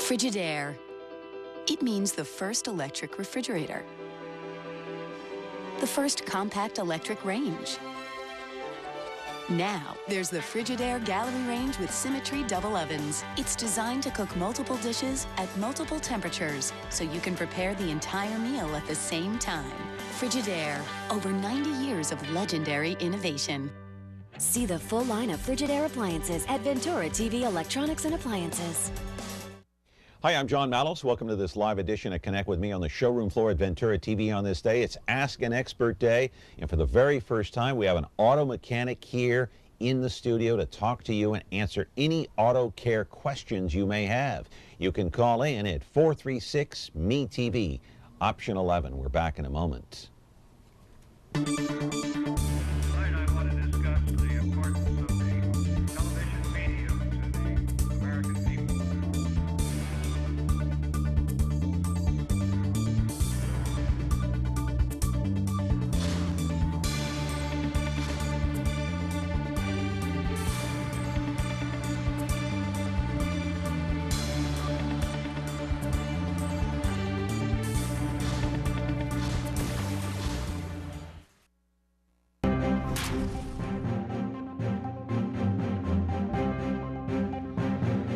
Frigidaire. It means the first electric refrigerator. The first compact electric range. Now, there's the Frigidaire Gallery Range with Symmetry double ovens. It's designed to cook multiple dishes at multiple temperatures, so you can prepare the entire meal at the same time. Frigidaire, over 90 years of legendary innovation. See the full line of Frigidaire appliances at Ventura TV Electronics and Appliances. Hi, I'm John Mallos. Welcome to this live edition of Connect with Me on the showroom floor at Ventura TV on this day. It's Ask an Expert Day, and for the very first time, we have an auto mechanic here in the studio to talk to you and answer any auto care questions you may have. You can call in at 436-ME-TV, option 11. We're back in a moment.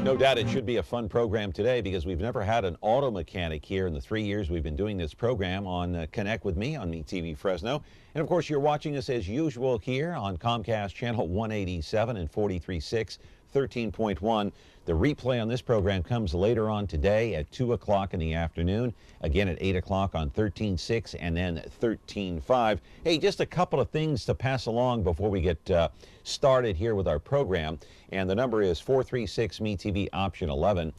No doubt it should be a fun program today because we've never had an auto mechanic here in the 3 years we've been doing this program on Connect with Me on MeTV Fresno. And of course, you're watching us as usual here on Comcast Channel 187 and 43.6, 13.1. The replay on this program comes later on today at 2 o'clock in the afternoon, again at 8 o'clock on 13.6 and then 13.5. Hey, just a couple of things to pass along before we get started here with our program. And the number is 436-ME-TV, option 11.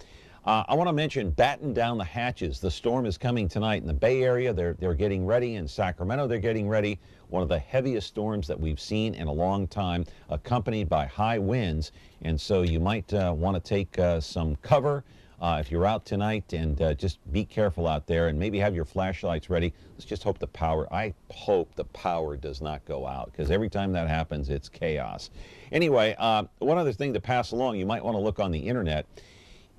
I want to mention batten down the hatches. The storm is coming tonight in the Bay Area. They're getting ready. In Sacramento, they're getting ready. One of the heaviest storms that we've seen in a long time, accompanied by high winds. And so you might want to take some cover if you're out tonight, and just be careful out there and maybe have your flashlights ready. Let's just hope I hope the power does not go out, because every time that happens, it's chaos. Anyway, one other thing to pass along, you might want to look on the internet.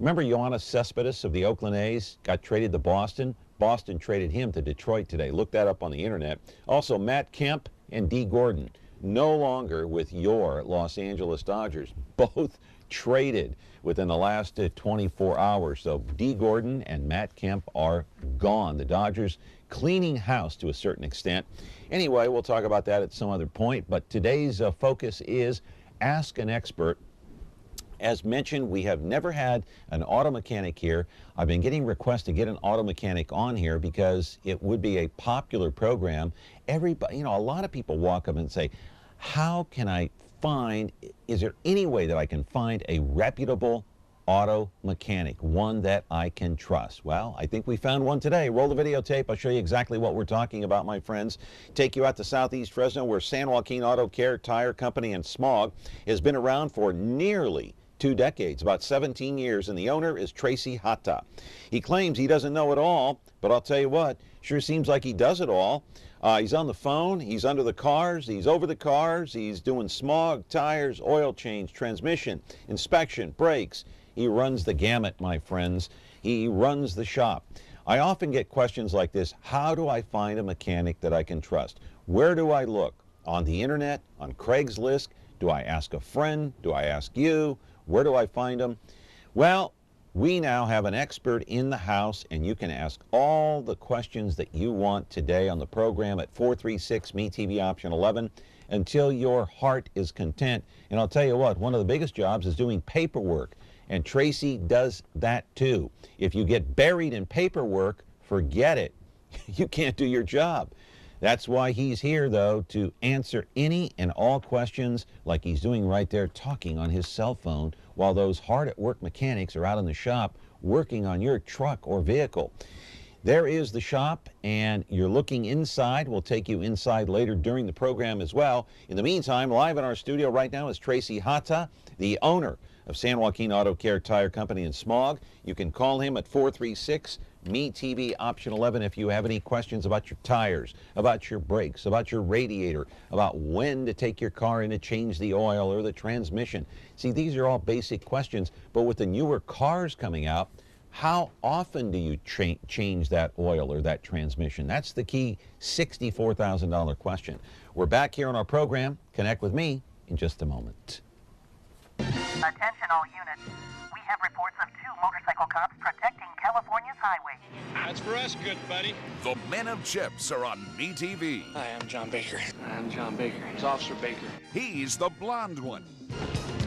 Remember Yoenis Cespedes of the Oakland A's got traded to Boston? Boston traded him to Detroit today. Look that up on the internet. Also, Matt Kemp and Dee Gordon, no longer with your Los Angeles Dodgers. Both traded within the last 24 hours. So Dee Gordon and Matt Kemp are gone. The Dodgers cleaning house to a certain extent. Anyway, we'll talk about that at some other point. But today's focus is Ask an Expert. As mentioned, we have never had an auto mechanic here. I've been getting requests to get an auto mechanic on here because it would be a popular program. Everybody, a lot of people walk up and say, how can I find, is there any way that I can find a reputable auto mechanic, one that I can trust? Well, I think we found one today. Roll the videotape. I'll show you exactly what we're talking about, my friends. Take you out to Southeast Fresno, where San Joaquin Auto Care Tire Company and Smog has been around for nearly 2 decades, about 17 years, and the owner is Tracy Hata. He claims he doesn't know it all, but I'll tell you what, sure seems like he does it all. He's on the phone, he's under the cars, he's over the cars, he's doing smog, tires, oil change, transmission, inspection, brakes. He runs the gamut, my friends. He runs the shop. I often get questions like this: how do I find a mechanic that I can trust? Where do I look? On the internet? On Craigslist? Do I ask a friend? Do I ask you? Where do I find them? Well, we now have an expert in the house, and you can ask all the questions that you want today on the program at 436-ME-TV, option 11, until your heart is content. And I'll tell you what, one of the biggest jobs is doing paperwork, and Tracy does that too. If you get buried in paperwork, forget it. You can't do your job. That's why he's here, though, to answer any and all questions, like he's doing right there, talking on his cell phone, while those hard-at-work mechanics are out in the shop working on your truck or vehicle. There is the shop, and you're looking inside. We'll take you inside later during the program as well. In the meantime, live in our studio right now is Tracy Hata, the owner of San Joaquin Auto Care Tire Company and Smog. You can call him at 436-ME-TV, option 11, if you have any questions about your tires, about your brakes, about your radiator, about when to take your car in to change the oil or the transmission. See, these are all basic questions, but with the newer cars coming out, How often do you change that oil or that transmission? That's the key $64,000 question. We're back here on our program. Connect with me in just a moment. Attention all units. We have reports of 2 motorcycle cops protecting California's highways. That's for us, good buddy. The Men of Chips are on MeTV. Hi, I'm John Baker. I'm John Baker. He's Officer Baker. He's the blonde one.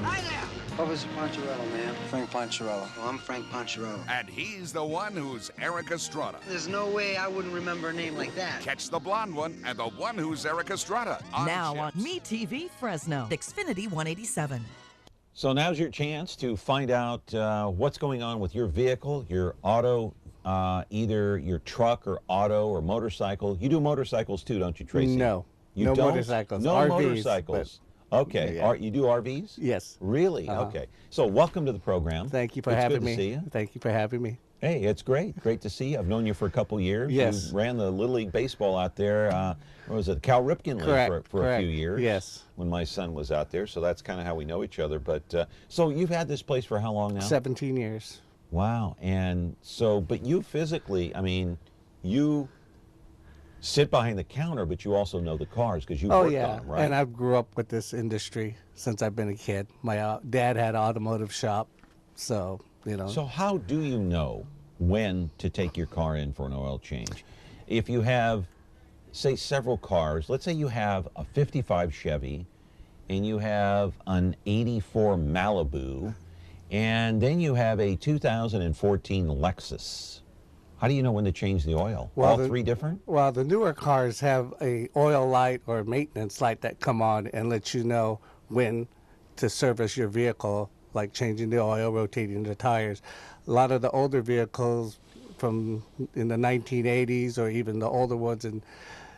Hi there! Officer Poncherello, man. Frank Poncherello. Oh, I'm Frank Poncherello. And he's the one who's Eric Estrada. There's no way I wouldn't remember a name like that. Catch the blonde one and the one who's Eric Estrada on Now on Chips. MeTV Fresno, Xfinity 187. So now's your chance to find out what's going on with your vehicle, your auto, either your truck or auto or motorcycle. You do motorcycles too, don't you, Tracy? No. You no don't? motorcycles. No RVs, motorcycles. Okay. Yeah. You do RVs? Yes. Really? Uh-huh. Okay. So welcome to the program. Thank you for It's having good me. to see you. Thank you for having me. Hey, it's great. Great to see you. I've known you for a couple years. Yes. You ran the Little League Baseball out there. What was it? Cal Ripken League for a few years. Yes. When my son was out there. So that's kind of how we know each other. But so you've had this place for how long now? 17 years. Wow. And so, but you physically, I mean, you sit behind the counter, but you also know the cars because you worked on them, right? And I grew up with this industry since I've been a kid. My dad had an automotive shop, so, you know. So how do you know when to take your car in for an oil change? If you have, say, several cars, let's say you have a 55 Chevy and you have an 84 Malibu, and then you have a 2014 Lexus. How do you know when to change the oil? Well, All three different? Well, the newer cars have a oil light or maintenance light that come on and let you know when to service your vehicle, like changing the oil, rotating the tires. A lot of the older vehicles from in the 1980s or even the older ones, and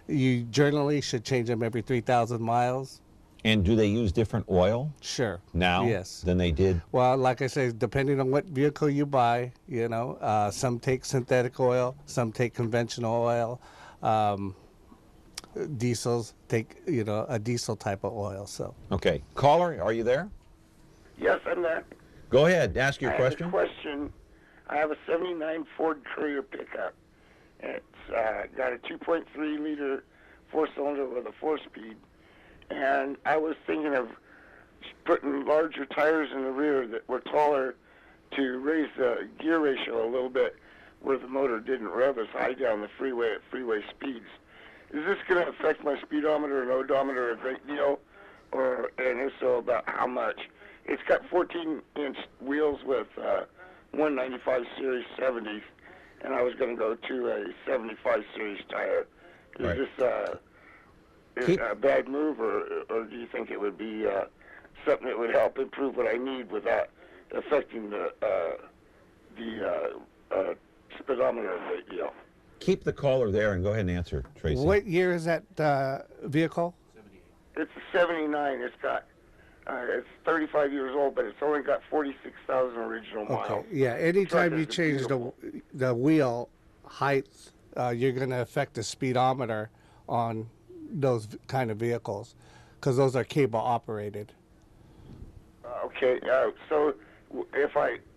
you generally should change them every 3,000 miles. And do they use different oil Sure. now Yes. than they did? Well, like I say, depending on what vehicle you buy, you know, some take synthetic oil, some take conventional oil. Diesels take, you know, a diesel type of oil. So. Okay. Caller, are you there? Yes, I'm there. Go ahead. Ask your question. I have a question. I have a 79 Ford Courier pickup. It's got a 2.3-liter four-cylinder with a 4-speed. And I was thinking of putting larger tires in the rear that were taller to raise the gear ratio a little bit where the motor didn't rev as high down the freeway at freeway speeds. Is this going to affect my speedometer and odometer a great deal? And if so, about how much? It's got 14-inch wheels with 195 Series 70s, and I was going to go to a 75 Series tire. Is Right. this a bad move, or do you think it would be something that would help improve what I need without affecting the speedometer a great deal? Keep the caller there and go ahead and answer, Tracy. What year is that vehicle? It's a 79. It's got it's 35 years old, but it's only got 46,000 original miles. Okay. Yeah. Anytime Truck you is change the wheel height, you're going to affect the speedometer on those kind of vehicles, because those are cable operated. Okay. So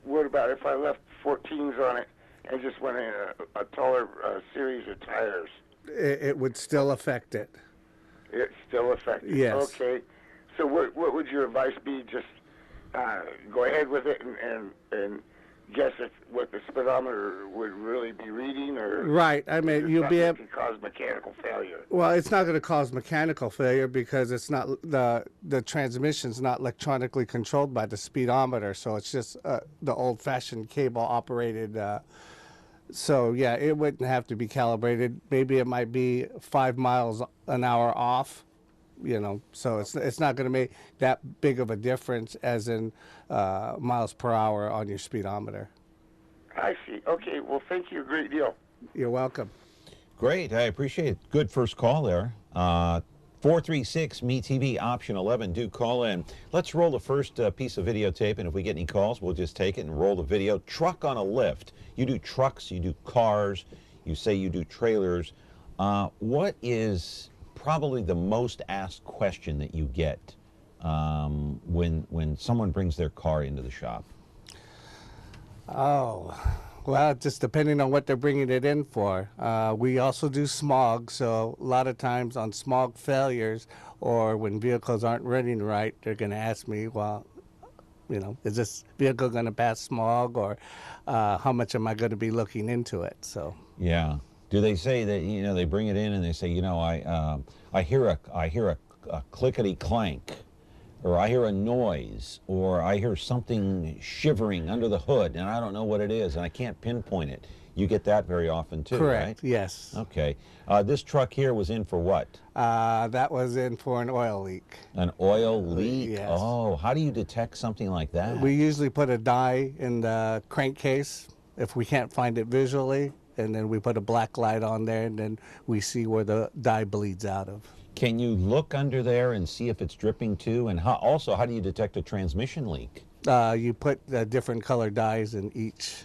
what about if I left 14s on it and just went in a taller series of tires? It would still affect it. It's still effective. Yes. Okay. So what would your advice be? Just go ahead with it and guess what the speedometer would really be reading, or Right. I mean, you'll be able. to cause mechanical failure. Well, it's not going to cause mechanical failure because it's not the transmission's not electronically controlled by the speedometer, so it's just the old-fashioned cable operated. So yeah, it wouldn't have to be calibrated. Maybe it might be 5 miles an hour off, you know. So it's not going to make that big of a difference as in miles per hour on your speedometer. I see. Okay. Well, thank you a great deal. You're welcome. Great. I appreciate it. Good first call there. 436-MeTV, option 11. Do call in. Let's roll the first piece of videotape, and if we get any calls, we'll just take it and roll the video. Truck on a lift. You do trucks, you do cars, you say you do trailers. What is probably the most asked question that you get when someone brings their car into the shop? Oh, Well, just depending on what they're bringing it in for. We also do smog, so a lot of times on smog failures or when vehicles aren't running right, they're going to ask me, well, is this vehicle going to pass smog, or how much am I going to be looking into it? So. Yeah. Do they say that, they bring it in and they say, I hear a clickety clank, or I hear a noise, or I hear something shivering under the hood, and I don't know what it is, and I can't pinpoint it. You get that very often too, Correct, right? yes. Okay. This truck here was in for what? That was in for an oil leak. An oil leak? Yes. Oh, how do you detect something like that? We usually put a dye in the crankcase if we can't find it visually, and then we put a black light on there, and then we see where the dye bleeds out of. Can you look under there and see if it's dripping too? And how do you detect a transmission leak? You put different colored dyes in each.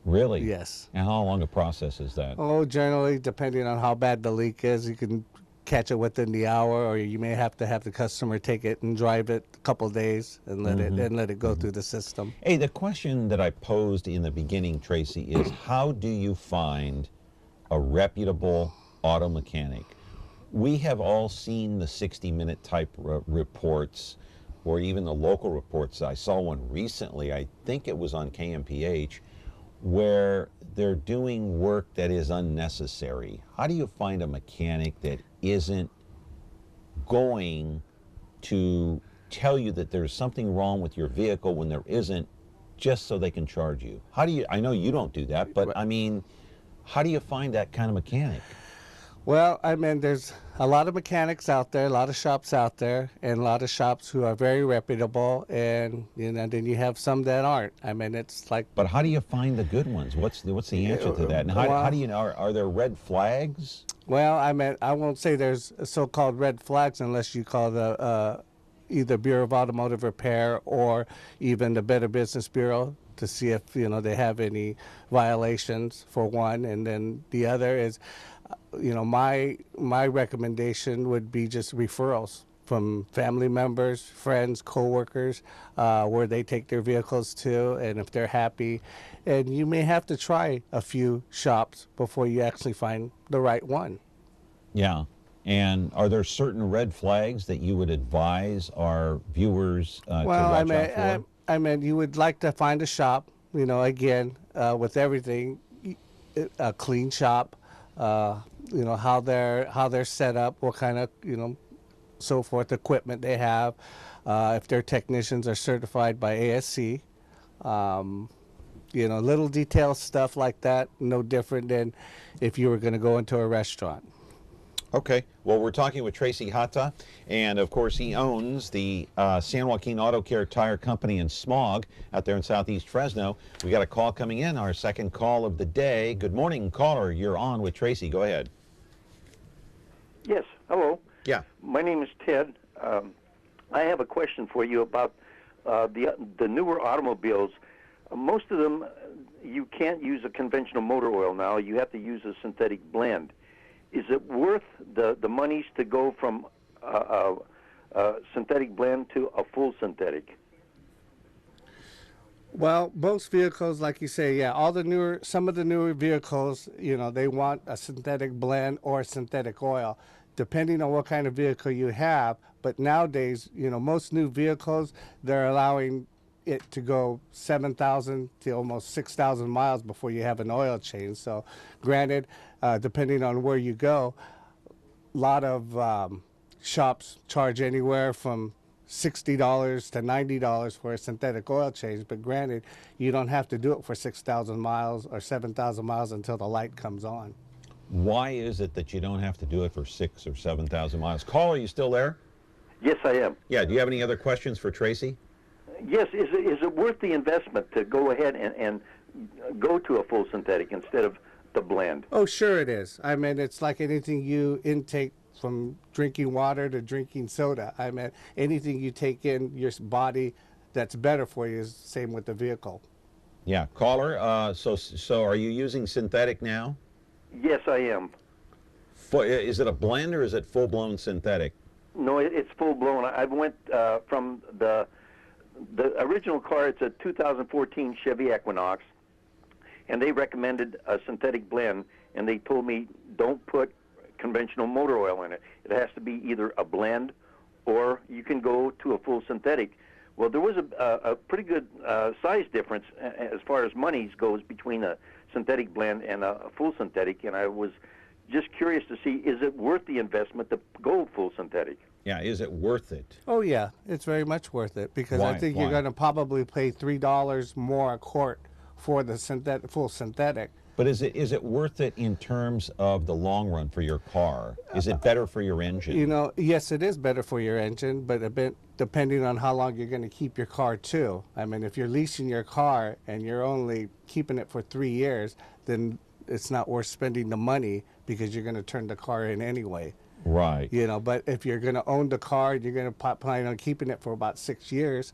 Really? Yes. And how long a process is that? Oh, generally, depending on how bad the leak is, you can catch it within the hour, or you may have to have the customer take it and drive it a couple days and let it go through the system. Hey, the question that I posed in the beginning, Tracy, is how do you find a reputable auto mechanic? We have all seen the 60-minute type reports, or even the local reports. I saw one recently, I think it was on KMPH, where they're doing work that is unnecessary. How do you find a mechanic that isn't going to tell you that there's something wrong with your vehicle when there isn't, just so they can charge you? I know you don't do that, but I mean, how do you find that kind of mechanic? Well, I mean, there's a lot of mechanics out there, a lot of shops out there, and a lot of shops who are very reputable, and then you have some that aren't. I mean, it's like. But how do you find the good ones? What's the answer to that? And how do you know? Are there red flags? Well, I mean, I won't say there's so-called red flags unless you call the either Bureau of Automotive Repair or even the Better Business Bureau to see if they have any violations, for one, and then the other is. My recommendation would be just referrals from family members, friends, coworkers, where they take their vehicles to, and if they're happy. And you may have to try a few shops before you actually find the right one. Yeah. And are there certain red flags that you would advise our viewers to watch out for? I mean, you would like to find a shop, again, with everything, a clean shop. How they're set up, what kind of, so forth, equipment they have, if their technicians are certified by ASC, little detailed stuff like that, no different than if you were going to go into a restaurant. Okay. Well, we're talking with Tracy Hata, and of course he owns the San Joaquin Auto Care Tire Company in Smog out there in southeast Fresno. We got a call coming in, our second call of the day. Good morning, caller. You're on with Tracy. Go ahead. Yes. Hello. Yeah. My name is Ted. I have a question for you about the newer automobiles. Most of them, you can't use a conventional motor oil now. You have to use a synthetic blend. Is it worth the monies to go from a synthetic blend to a full synthetic? Well, most vehicles, like you say, yeah, some of the newer vehicles, they want a synthetic blend or synthetic oil, depending on what kind of vehicle you have. But nowadays, most new vehicles, they're allowing it to go 7,000 to almost 6,000 miles before you have an oil change. So granted, depending on where you go, a lot of shops charge anywhere from $60 to $90 for a synthetic oil change. But granted, you don't have to do it for 6,000 miles or 7,000 miles until the light comes on. Why is it that you don't have to do it for 6,000 or 7,000 miles? Caller, are you still there? Yes, I am. Yeah. Do you have any other questions for Tracy? Yes. Is it worth the investment to go ahead and go to a full synthetic instead of the blend? Oh, sure it is. I mean, it's like anything you intake, from drinking water to drinking soda. I mean, anything you take in your body that's better for you is the same with the vehicle. Yeah. Caller, so are you using synthetic now? Yes, I am. Is it a blend or is it full-blown synthetic? No, it's full-blown. I went from the original car. It's a 2014 Chevy Equinox. and they recommended a synthetic blend, and they told me don't put conventional motor oil in it. It has to be either a blend or you can go to a full synthetic. Well, there was a pretty good size difference as far as monies goes between a synthetic blend and a full synthetic, and I was just curious to see, is it worth the investment to go full synthetic? Yeah, is it worth it? Oh yeah, it's very much worth it because Why? I think Why? you're going to probably pay $3 more a quart for the full synthetic. But is it worth it in terms of the long run for your car? Is it better for your engine? You know, yes, it is better for your engine, but a bit depending on how long you're going to keep your car too. I mean, if you're leasing your car and you're only keeping it for 3 years, then it's not worth spending the money because you're going to turn the car in anyway. Right. You know, but if you're going to own the car and you're going to plan on keeping it for about 6 years,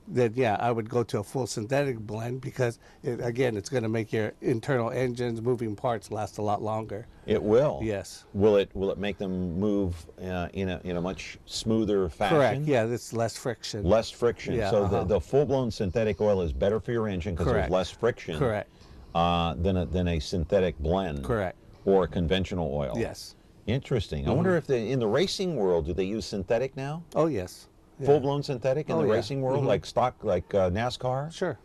then yeah, I would go to a full synthetic blend because, again, it's going to make your internal engines, moving parts last a lot longer. It will. Yes. Will it make them move in a much smoother fashion? Correct. Yeah, it's less friction. Less friction. Yeah, So the full-blown synthetic oil is better for your engine because there's less friction. Correct. Than a synthetic blend. Correct. Or a conventional oil. Yes. Interesting. I wonder if in the racing world, do they use synthetic now? Oh yes. Yeah. Full-blown synthetic in the racing world, like stock, like NASCAR? Sure.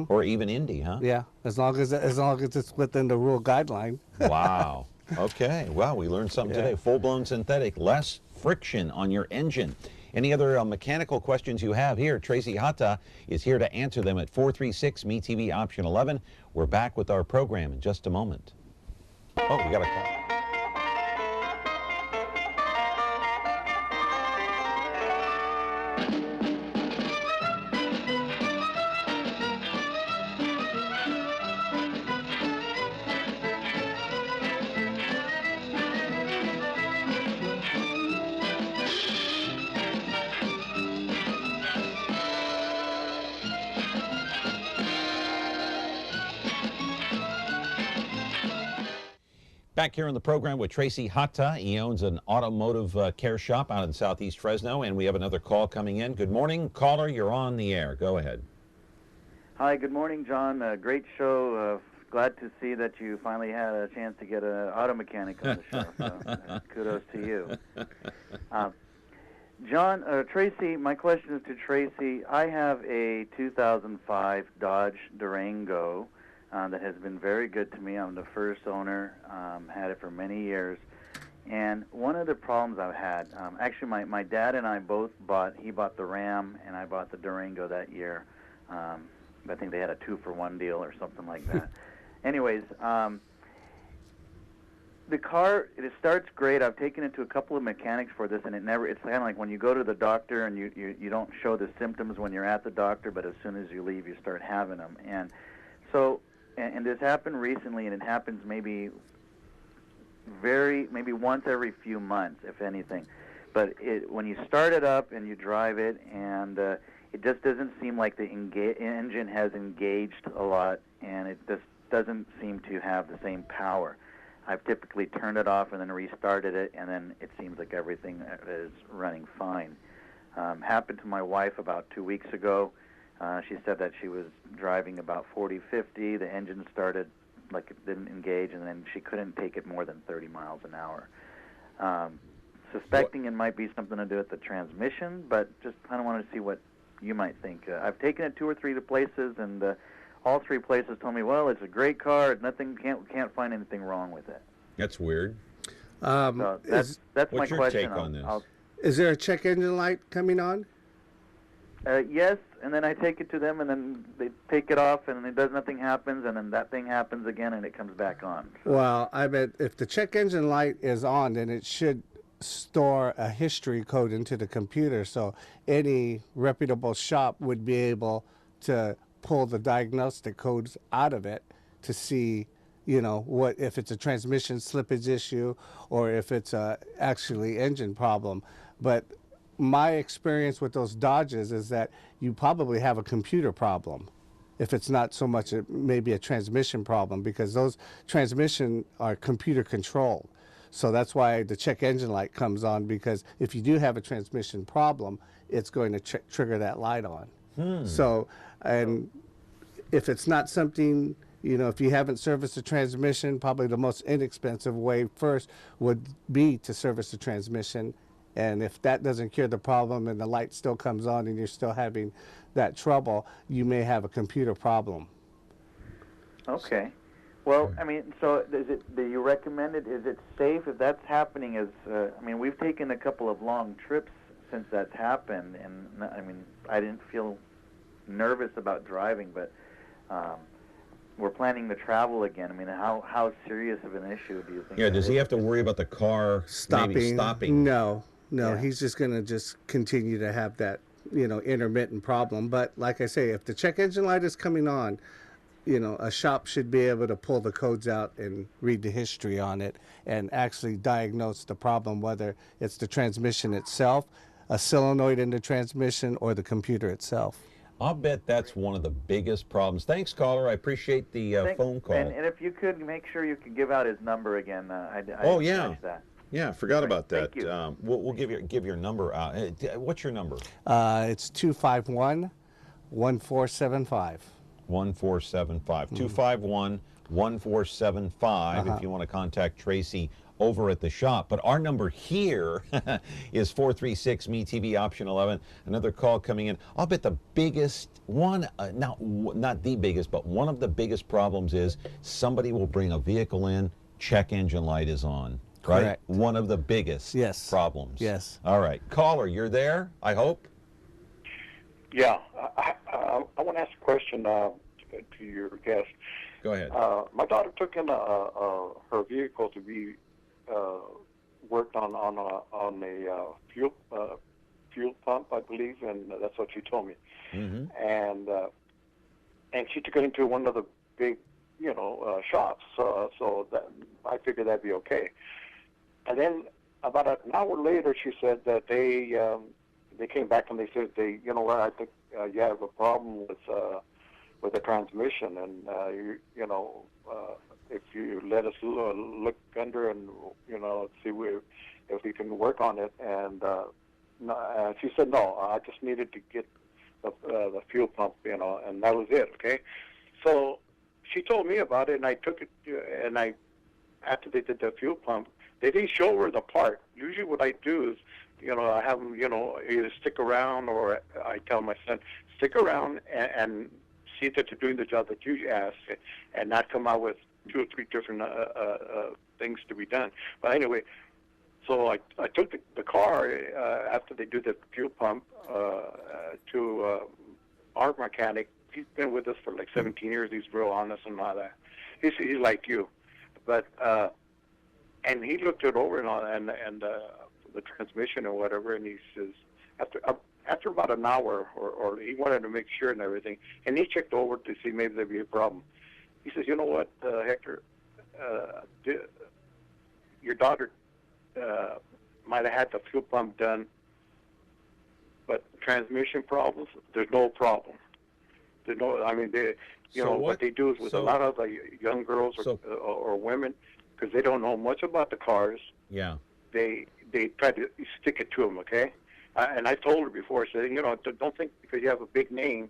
Or even Indy, huh? Yeah, as long as it's within the rule guideline. Wow. Okay. Well, we learned something today. Full-blown synthetic, less friction on your engine. Any other mechanical questions you have here, Tracy Hata is here to answer them at 436-MeTV option 11. We're back with our program in just a moment. Oh, we got a call. Back here on the program with Tracy Hata. He owns an automotive care shop out in Southeast Fresno, and we have another call coming in. Good morning, caller. You're on the air. Go ahead. Hi, good morning, John. Great show. Glad to see that you finally had a chance to get an auto mechanic on the show. So, kudos to you. John, Tracy, my question is to Tracy. I have a 2005 Dodge Durango that has been very good to me. I'm the first owner, had it for many years. And one of the problems I've had, actually my dad and I both he bought the Ram and I bought the Durango that year. I think they had a 2-for-1 deal or something like that. Anyways, the car, it starts great. I've taken it to a couple of mechanics for this, and it's kind of like when you go to the doctor and you don't show the symptoms when you're at the doctor, but as soon as you leave, you start having them. And so, and this happened recently, and it happens maybe once every few months, if anything. But when you start it up and you drive it, and it just doesn't seem like the engine has engaged a lot, and it just doesn't seem to have the same power. I've typically turned it off and then restarted it, and then it seems like everything is running fine. Happened to my wife about 2 weeks ago. She said that she was driving about 40, 50. The engine started like it didn't engage, and then she couldn't take it more than 30 miles an hour. Suspecting it might be something to do with the transmission, but just kind of want to see what you might think. I've taken it 2 or 3 places, and all 3 places told me, well, it's a great car. Can't find anything wrong with it. That's weird. So that's my what's your question. take on this? Is there a check engine light coming on? Yes, and then I take it to them, and then they take it off, and nothing happens, and then that thing happens again, and it comes back on. Well, I bet if the check engine light is on, then it should store a history code into the computer, so any reputable shop would be able to pull the diagnostic codes out of it to see, what if it's a transmission slippage issue or if it's a actually engine problem. But my experience with those Dodges is that you probably have a computer problem if it's not so much maybe a transmission problem, because those transmission are computer controlled. So that's why the check engine light comes on, because if you do have a transmission problem, it's going to trigger that light on. So, and if it's not something, You know, if you haven't serviced the transmission, probably the most inexpensive way first would be to service the transmission. And if that doesn't cure the problem and the light still comes on and you're still having that trouble, you may have a computer problem. Okay. Well, I mean, so do you recommend it? Is it safe if that's happening? I mean, we've taken a couple of long trips since that's happened, and I mean, I didn't feel nervous about driving, but we're planning to travel again. I mean, how serious of an issue do you think? Yeah, does he have to worry about the car maybe stopping? No, he's just going to just continue to have that, you know, intermittent problem. But like I say, if the check engine light is coming on, you know, a shop should be able to pull the codes out and read the history on it and actually diagnose the problem, whether it's the transmission itself, a solenoid in the transmission, or the computer itself. I'll bet that's one of the biggest problems. Thanks, caller. I appreciate the phone call. And if you could make sure you could give out his number again. I oh, didn't yeah. catch that. Yeah, forgot about that. Thank you. We'll give your number out. What's your number? It's 251-1475. 1475. 251-1475 if you want to contact Tracy over at the shop. But our number here is 436-MeTV option 11. Another call coming in. I'll bet the biggest one, not the biggest, but one of the biggest problems is somebody will bring a vehicle in, check engine light is on. Right? Correct. One of the biggest problems. Yes. All right. Caller, you're there, I hope? Yeah. I want to ask a question to your guest. Go ahead. My daughter took in her vehicle to be worked on a fuel pump, I believe, and that's what she told me. Mm-hmm. And she took it into one of the big, shops. So that I figured that'd be okay. And then about an hour later, she said that they came back and they said you know what, I think you have a problem with the transmission, and if you let us look under and see if we can work on it. And she said no, I just needed to get the fuel pump, and that was it. Okay, so she told me about it, and I took it, and after they did the fuel pump, they didn't show her the part. Usually what I do is, I have them, either stick around, or I tell my son, stick around and see that they're doing the job that you asked, and not come out with 2 or 3 different things to be done. But anyway, so I took the car after they do the fuel pump to our mechanic. He's been with us for like 17 years. He's real honest and all that. He's like you, but and he looked it over and the transmission or whatever, and he says after about an hour, or he wanted to make sure and everything, and he checked over to see maybe there'd be a problem. He says, you know what, Hector, your daughter might have had the fuel pump done, but transmission problems, there's no problem. There's no, I mean, what they do is with a lot of the young girls or women, because they don't know much about the cars. Yeah. They try to stick it to them, okay? And I told her before, I said, don't think because you have a big name,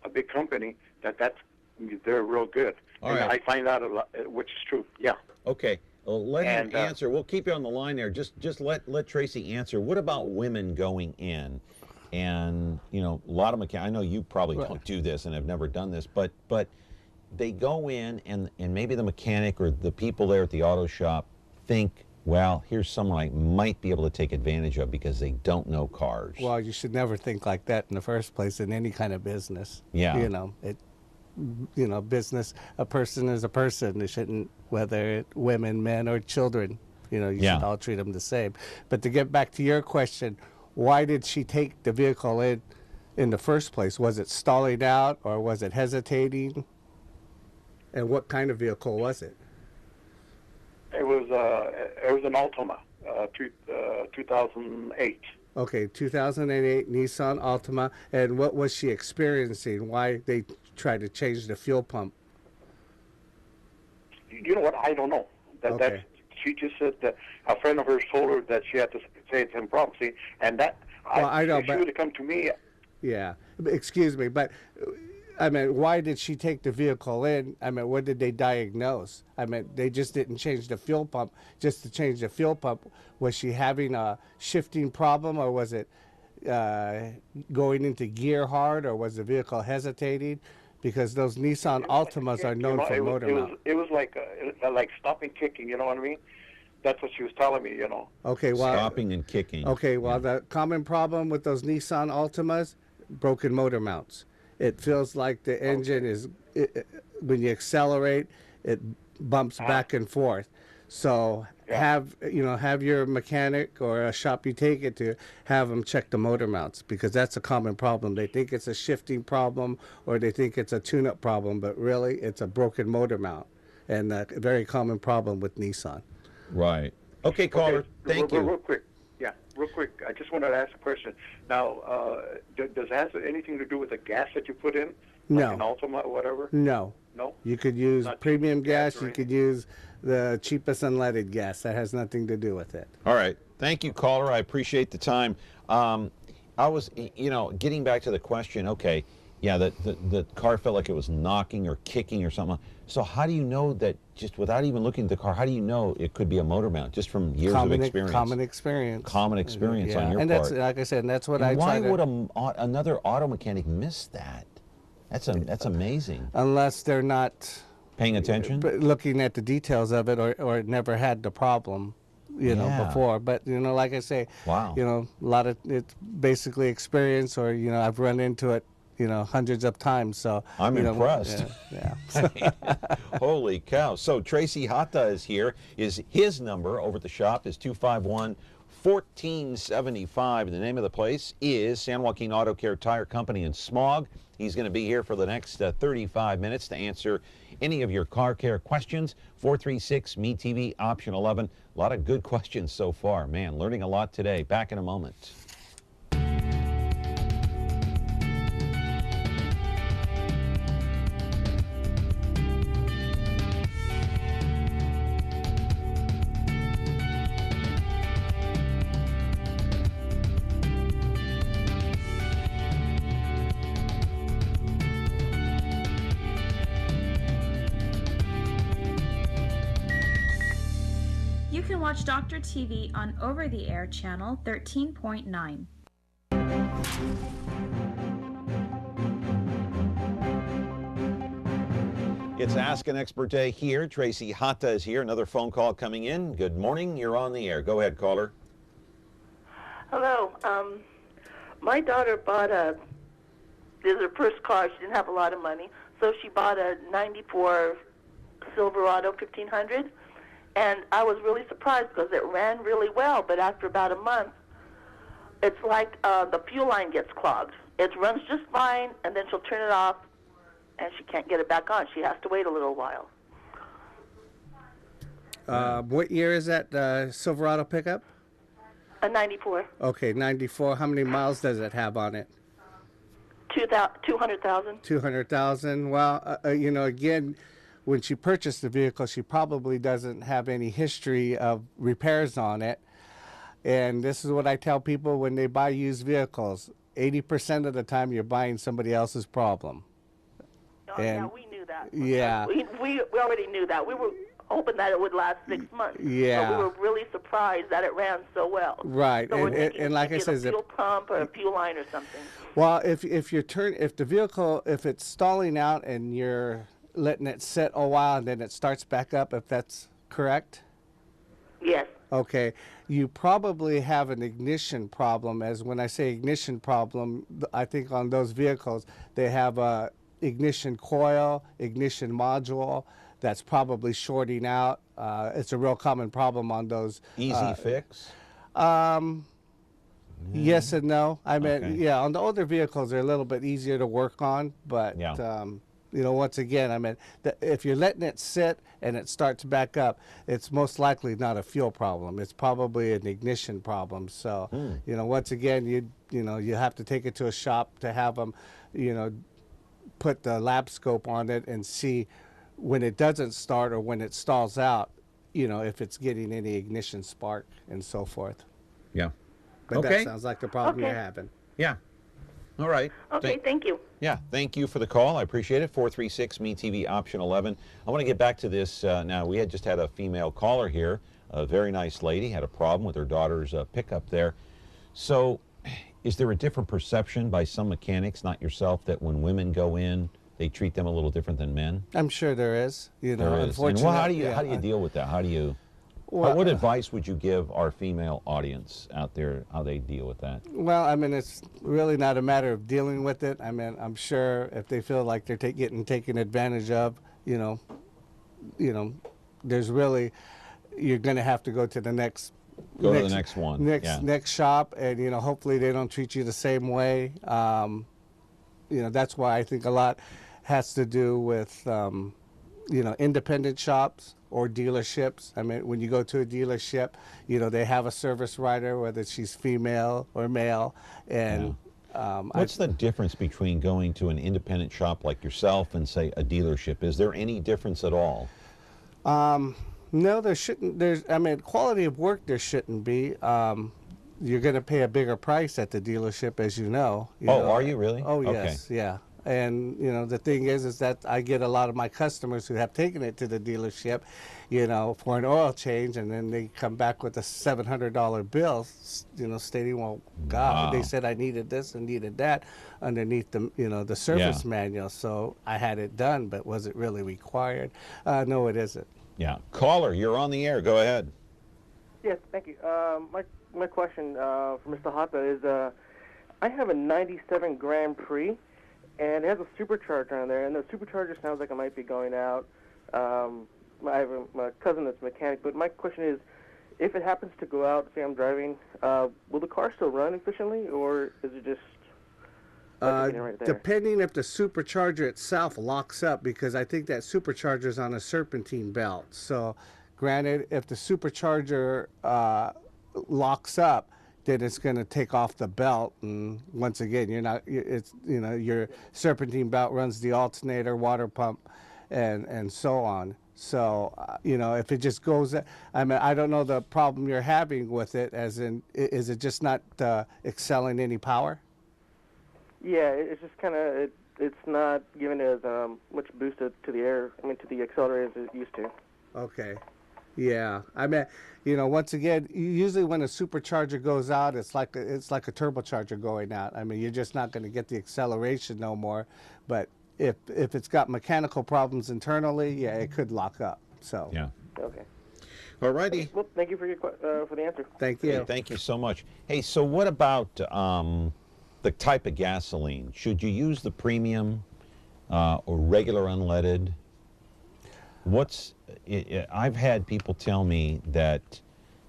a big company, they're real good. All and right. I find out a lot, which is true. Yeah. Okay. Well, let him answer. We'll keep you on the line there. Just let Tracy answer. What about women going in? And a lot of mechanics, I know you probably don't do this and have never done this, but they go in and maybe the mechanic or the people there at the auto shop think, well, here's someone I might be able to take advantage of because they don't know cars. Well, you should never think like that in the first place in any kind of business. Yeah. Business, a person is a person. They shouldn't, whether it women, men, or children, you should all treat them the same. But to get back to your question, why did she take the vehicle in the first place? Was it stalling out, or was it hesitating? And what kind of vehicle was it? It was an Altima, 2008. Okay, 2008 Nissan Altima. And what was she experiencing? Why they tried to change the fuel pump? You know what? I don't know. She just said that a friend of hers told her that she had to say it's in problem. See, and that I know, she would have come to me. Yeah, excuse me, but I mean, why did she take the vehicle in? I mean, what did they diagnose? I mean, they just didn't change the fuel pump just to change the fuel pump. Was she having a shifting problem, or was it going into gear hard, or was the vehicle hesitating? Because those Nissan Altimas are known for motor mount. It was like stopping kicking. You know what I mean? That's what she was telling me. You know. Okay, well, stopping and kicking. Okay, well, the common problem with those Nissan Altimas, broken motor mounts. It feels like the engine is, when you accelerate, it bumps back and forth. So have your mechanic or a shop you take it to, have them check the motor mounts, because that's a common problem. They think it's a shifting problem or they think it's a tune-up problem, but really it's a broken motor mount, and a very common problem with Nissan. Right. Okay, caller. Thank you. Real quick. Yeah, real quick. I just wanted to ask a question. Now, does it have anything to do with the gas that you put in? No. Like an Altima or whatever? No. No? You could use premium gas. You could use the cheapest unleaded gas. That has nothing to do with it. All right. Thank you, caller. I appreciate the time. I was, getting back to the question, okay, yeah, the car felt like it was knocking or kicking or something. So how do you know that, just without even looking at the car, how do you know it could be a motor mount, just from years of experience? Common experience. Common experience on your and part. That's, like I said, and that's what and I why try to... would another auto mechanic miss that? That's amazing. Unless they're not... Paying attention? Looking at the details of it, or never had the problem, before. But, like I say, wow. A lot of it's basically experience, or, I've run into it, hundreds of times. So I'm impressed. Yeah. Holy cow. So Tracy Hata is here. His number over at the shop is 251-1475. And the name of the place is San Joaquin Auto Care Tire Company in Smog. He's going to be here for the next 35 minutes to answer any of your car care questions. 436-MeTV, option 11. A lot of good questions so far. Man, learning a lot today. Back in a moment. You can watch Dr. TV on over-the-air channel 13.9. It's Ask an Expert Day here. Tracy Hata is here. Another phone call coming in. Good morning. You're on the air. Go ahead, caller. Hello. My daughter bought this is her first car. She didn't have a lot of money, so she bought a 94 Silverado 1500. And I was really surprised because it ran really well, but after about a month, it's like the fuel line gets clogged. It runs just fine, and then she'll turn it off, and she can't get it back on. She has to wait a little while. What year is that Silverado pickup? A 94. Okay, 94. How many miles does it have on it? 200,000. 200,000. Well, again, when she purchased the vehicle, she probably doesn't have any history of repairs on it. And this is what I tell people when they buy used vehicles. 80% of the time, you're buying somebody else's problem. Oh, yeah, we knew that. Yeah. We already knew that. We were hoping that it would last 6 months. Yeah. But we were really surprised that it ran so well. Right. So and like I said, a fuel pump or a fuel line or something. Well, if the vehicle, if it's stalling out and you're letting it sit a while and then it starts back up, if that's correct? Yes. Okay. You probably have an ignition problem. As when I say ignition problem, I think on those vehicles, they have a ignition coil, ignition module that's probably shorting out. It's a real common problem on those. Easy fix? Yes and no. I mean, Okay. yeah, on the older vehicles, they're a little bit easier to work on, but once again, I mean, if you're letting it sit and it starts back up, it's most likely not a fuel problem. It's probably an ignition problem. So, once again, you have to take it to a shop to have them, put the lab scope on it and see when it doesn't start or when it stalls out, if it's getting any ignition spark and so forth. Yeah. But Okay. that sounds like the problem you're having. Yeah. All right. Okay, thank you. Yeah, thank you for the call. I appreciate it. 436-MeTV, option 11. I want to get back to this now. We had just had a female caller here, a very nice lady, had a problem with her daughter's pickup there. So is there a different perception by some mechanics, not yourself, that when women go in, they treat them a little different than men? I'm sure there is. You know, There is. And unfortunately. how do you deal with that? How do you... Well, what advice would you give our female audience out there, how they deal with that? Well, I mean, it's really not a matter of dealing with it. I mean, I'm sure if they feel like they're getting taken advantage of, you know, there's really, you're going to have to go to the next to the next one. Next shop, and, you know, hopefully they don't treat you the same way. You know, that's why I think a lot has to do with, you know, independent shops or dealerships. I mean, when you go to a dealership, you know, they have a service writer, whether she's female or male. And what's the difference between going to an independent shop like yourself and, say, a dealership? Is there any difference at all? No, there shouldn't. I mean, quality of work there shouldn't be. You're going to pay a bigger price at the dealership, as you know. Are you really? Oh, yes, yeah. And, you know, the thing is that I get a lot of my customers who have taken it to the dealership, you know, for an oil change, and then they come back with a $700 bill, you know, stating, well, God, they said I needed this and needed that underneath the, you know, the service manual. So I had it done, but was it really required? No, it isn't. Yeah. Caller, you're on the air. Go ahead. Yes, thank you. My question for Mr. Hata is, I have a 97 Grand Prix, and it has a supercharger on there, and the supercharger sounds like it might be going out. I have my cousin that's a mechanic, but my question is, if it happens to go out, say I'm driving, will the car still run efficiently, or is it just right there? Depending if the supercharger itself locks up, because I think that supercharger is on a serpentine belt. So, granted, if the supercharger locks up, then it's going to take off the belt, and once again, it's, you know, your serpentine belt runs the alternator, water pump, and so on. So, you know, if it just goes, I mean, I don't know the problem you're having with it, as in, is it just not excelling any power? Yeah, it's just kind of, it's not giving it as much boost to the air, to the accelerator as it used to. Okay. Yeah, I mean, you know, once again, usually when a supercharger goes out, it's like a turbocharger going out. I mean, you're just not going to get the acceleration no more. But if it's got mechanical problems internally, yeah, it could lock up. So yeah. Okay. All righty. Well, thank you for the answer. Thank you. Hey, thank you so much. Hey, so what about the type of gasoline? Should you use the premium or regular unleaded? I've had people tell me that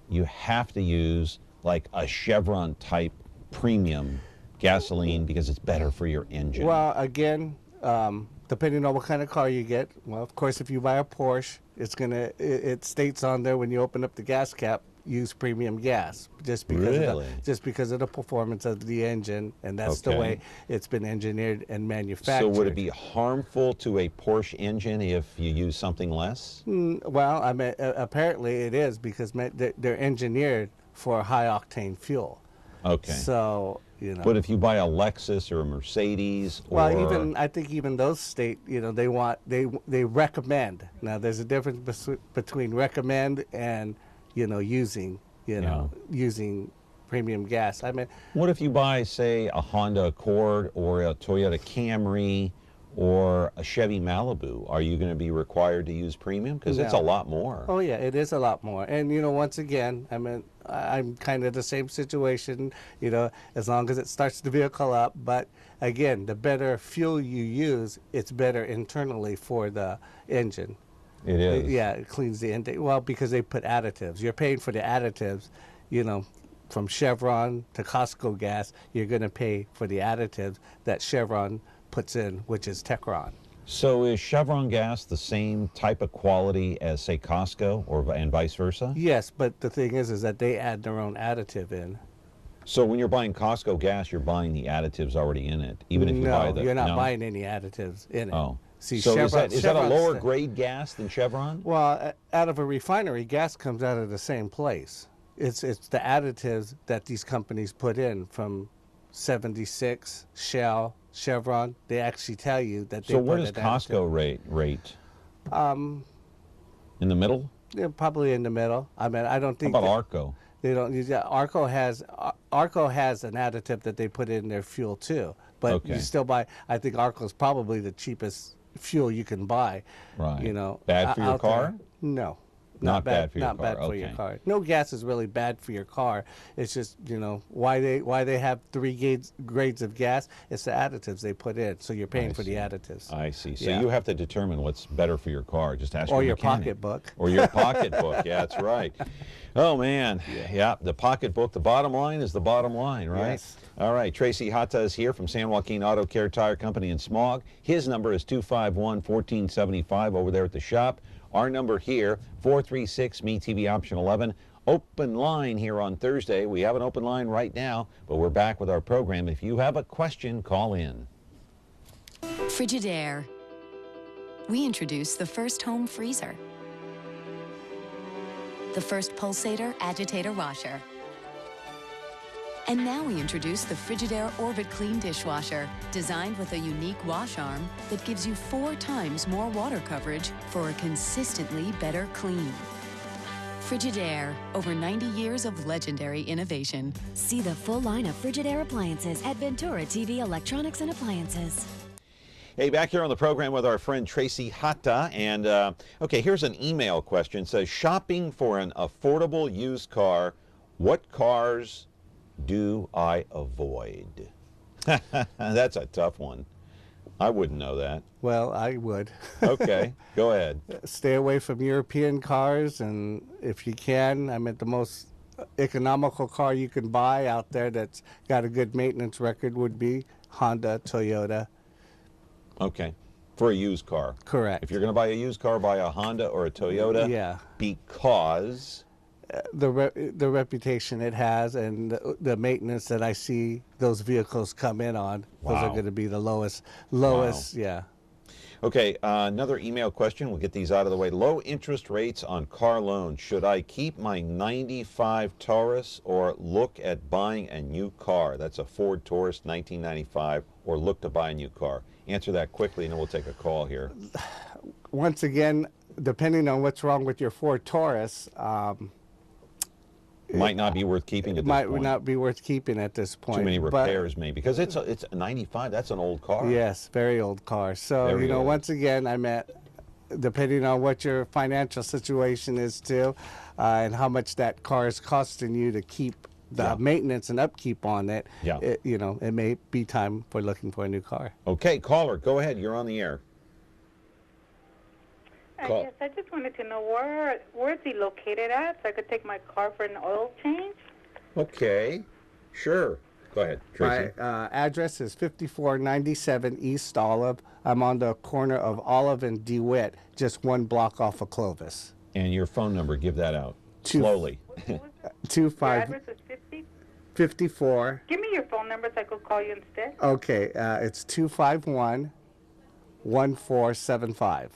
you have to use like a Chevron type premium gasoline because it's better for your engine. Well, again, depending on what kind of car you get. Well, of course, if you buy a Porsche, it states on there when you open up the gas cap, use premium gas, just because of the performance of the engine, and that's the way it's been engineered and manufactured. So would it be harmful to a Porsche engine if you use something less? Well, I mean, apparently it is, because they're engineered for high octane fuel. Okay. So, you know. But if you buy a Lexus or a Mercedes, I think even those state, you know, they recommend. Now, there's a difference between recommend and, you know, using premium gas. I mean, what if you buy, say, a Honda Accord or a Toyota Camry or a Chevy Malibu? Are you going to be required to use premium? Because it's a lot more. Oh yeah, it is a lot more. And you know, once again, I mean, I'm kind of the same situation. You know, as long as it starts the vehicle up. But again, the better fuel you use, it's better internally for the engine. It is. Yeah, it cleans the intake. Well, because they put additives. You're paying for the additives, you know, from Chevron to Costco gas. You're going to pay for the additives that Chevron puts in, which is Techron. So is Chevron gas the same type of quality as, say, Costco, and vice versa? Yes, but the thing is that they add their own additive in. So when you're buying Costco gas, you're buying the additives already in it, even if you buy the... No, you're not buying any additives in it. Oh. See, so is that a lower grade gas than Chevron? Well, out of a refinery, gas comes out of the same place. It's the additives that these companies put in from 76, Shell, Chevron, they actually tell you that they So put where does an Costco rate? In the middle? Yeah, probably in the middle. I mean, I don't think. How about Arco? They don't use that. Arco has an additive that they put in their fuel too, but you still buy. I think Arco is probably the cheapest fuel you can buy. Right. You know, bad for your car? There. No. Not bad for your car. Not bad for okay. your car. No gas is really bad for your car. It's just, you know, why they have three grades of gas. It's the additives they put in, so you're paying for the additives. I see. So you have to determine what's better for your car. Just ask your mechanic. Pocketbook. Or your pocketbook. Yeah, that's right. Oh man, yeah. The pocketbook. The bottom line is the bottom line, right? Yes. All right. Tracy Hata is here from San Joaquin Auto Care Tire Company in Smog. His number is 251-1475 over there at the shop. Our number here, 436-MeTV option 11. Open line here on Thursday. We have an open line right now, but we're back with our program. If you have a question, call in. Frigidaire. We introduced the first home freezer, the first pulsator agitator washer, and now we introduce the Frigidaire Orbit Clean dishwasher, designed with a unique wash arm that gives you 4 times more water coverage for a consistently better clean. Frigidaire, over 90 years of legendary innovation. See the full line of Frigidaire appliances at Ventura TV Electronics and Appliances. Hey, back here on the program with our friend Tracy Hata. And, okay, here's an email question. It says, shopping for an affordable used car, what cars do I avoid? That's a tough one. I wouldn't know that. Well, I would. Okay, go ahead. Stay away from European cars, and if you can, I mean, the most economical car you can buy out there that's got a good maintenance record would be Honda, Toyota. Okay, for a used car. Correct. If you're going to buy a used car, buy a Honda or a Toyota. Yeah. Because the reputation it has and the maintenance that I see those vehicles come in on, those are going to be the lowest, yeah. Okay, another email question. We'll get these out of the way. Low interest rates on car loans. Should I keep my 95 Taurus or look at buying a new car? That's a Ford Taurus 1995, or look to buy a new car. Answer that quickly and then we'll take a call here. Once again, depending on what's wrong with your Ford Taurus, might not be worth keeping at this point. Might not be worth keeping at this point. Too many repairs, maybe, because it's a 95. That's an old car. Yes, very old car. So very old. Once again, I meant depending on what your financial situation is too, and how much that car is costing you to keep the maintenance and upkeep on it. Yeah. It may be time for looking for a new car. Okay, caller, go ahead. You're on the air. Yes, I just wanted to know where is he located at, so I could take my car for an oil change. Okay, sure. Go ahead, Tracy. My address is 5497 East Olive. I'm on the corner of Olive and DeWitt, just 1 block off of Clovis. And your phone number, give that out slowly. 25. Your address is 54. Give me your phone number so I could call you instead. Okay, it's 251-1475.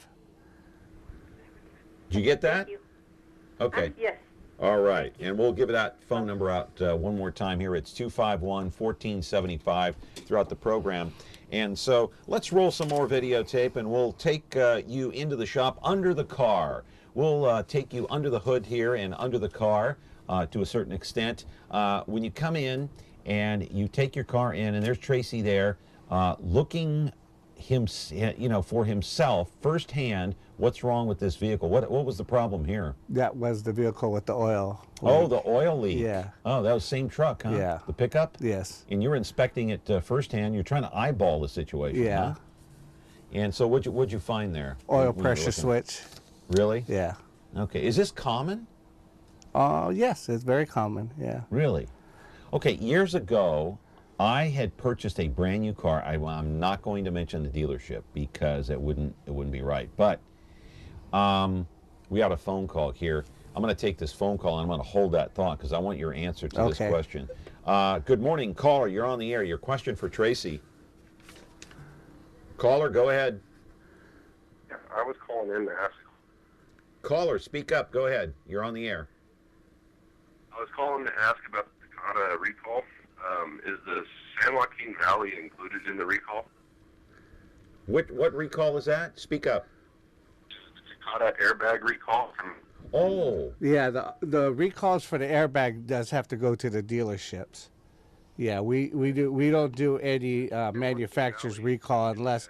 Did you get that? Okay. Yes. All right. And we'll give that phone number out one more time here. It's 251-1475 throughout the program. And so let's roll some more videotape, and we'll take you into the shop under the car. We'll take you under the hood here and under the car to a certain extent. When you come in and you take your car in, and there's Tracy there looking for himself firsthand. What's wrong with this vehicle? What was the problem here? That was the vehicle with the oil leak. Oh, the oil leak. Yeah. Oh, that was same truck, huh? Yeah. The pickup? Yes. And you're inspecting it firsthand. You're trying to eyeball the situation. Yeah. Huh? And so what'd you find there? Oil pressure switch. Really? Yeah. Okay. Is this common? Yes, it's very common. Yeah. Really? Okay. Years ago, I had purchased a brand new car. I'm not going to mention the dealership because it wouldn't be right. But we had a phone call here. I'm going to take this phone call and I'm going to hold that thought because I want your answer to this question. Good morning, caller. You're on the air. Your question for Tracy. Caller, go ahead. I was calling in to ask. Caller, speak up. Go ahead. You're on the air. I was calling to ask about the Hata recall. Is the San Joaquin Valley included in the recall? What recall is that? Speak up. Hata airbag recall from. Oh. Yeah, the recalls for the airbag does have to go to the dealerships. Yeah, we don't do any manufacturer's recall unless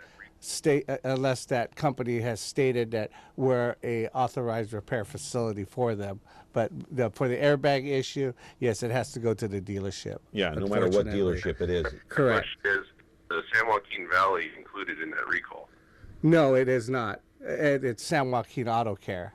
that company has stated that we're a authorized repair facility for them. But for the airbag issue, yes, it has to go to the dealership. Yeah, no matter what dealership it is. Correct. Is the San Joaquin Valley included in that recall? No, it is not. It's San Joaquin Auto Care.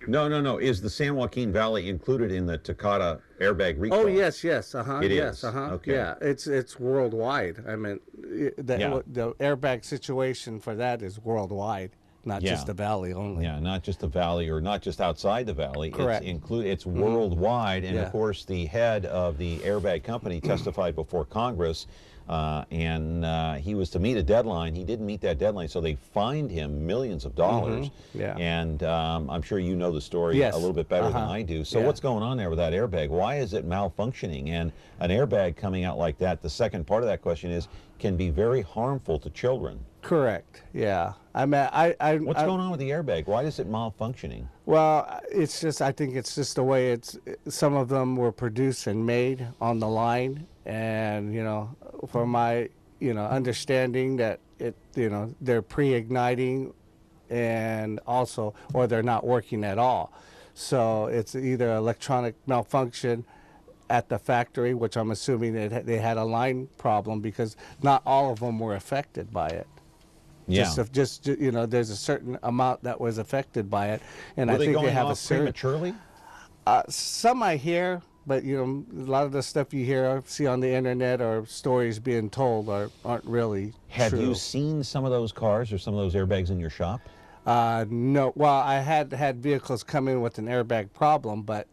No. Is the San Joaquin Valley included in the Takata airbag recall? Oh yes. It is. Okay. Yeah, it's worldwide. I mean, the airbag situation for that is worldwide, not just the valley only. Yeah, not just the valley or not just outside the valley. Correct. It's worldwide, and of course the head of the airbag company testified before Congress. And he was to meet a deadline. He didn't meet that deadline, so they fined him millions of dollars. Yeah. And I'm sure you know the story a little bit better than I do. So what's going on there with that airbag? Why is it malfunctioning? And an airbag coming out like that, the second part of that question is, can be very harmful to children. Correct. Yeah. I mean, what's going on with the airbag? Why is it malfunctioning? Well, I think it's just the way some of them were produced and made on the line. And, for my, understanding that they're pre-igniting and also, or they're not working at all. So it's either electronic malfunction at the factory, which I'm assuming they had a line problem because not all of them were affected by it. Yeah. There's a certain amount that was affected by it, and Were I think they have off prematurely? Some I hear, but a lot of the stuff you hear or see on the internet or stories being told aren't really Have true. you seen some of those cars or some of those airbags in your shop? No. Well, I had vehicles come in with an airbag problem, but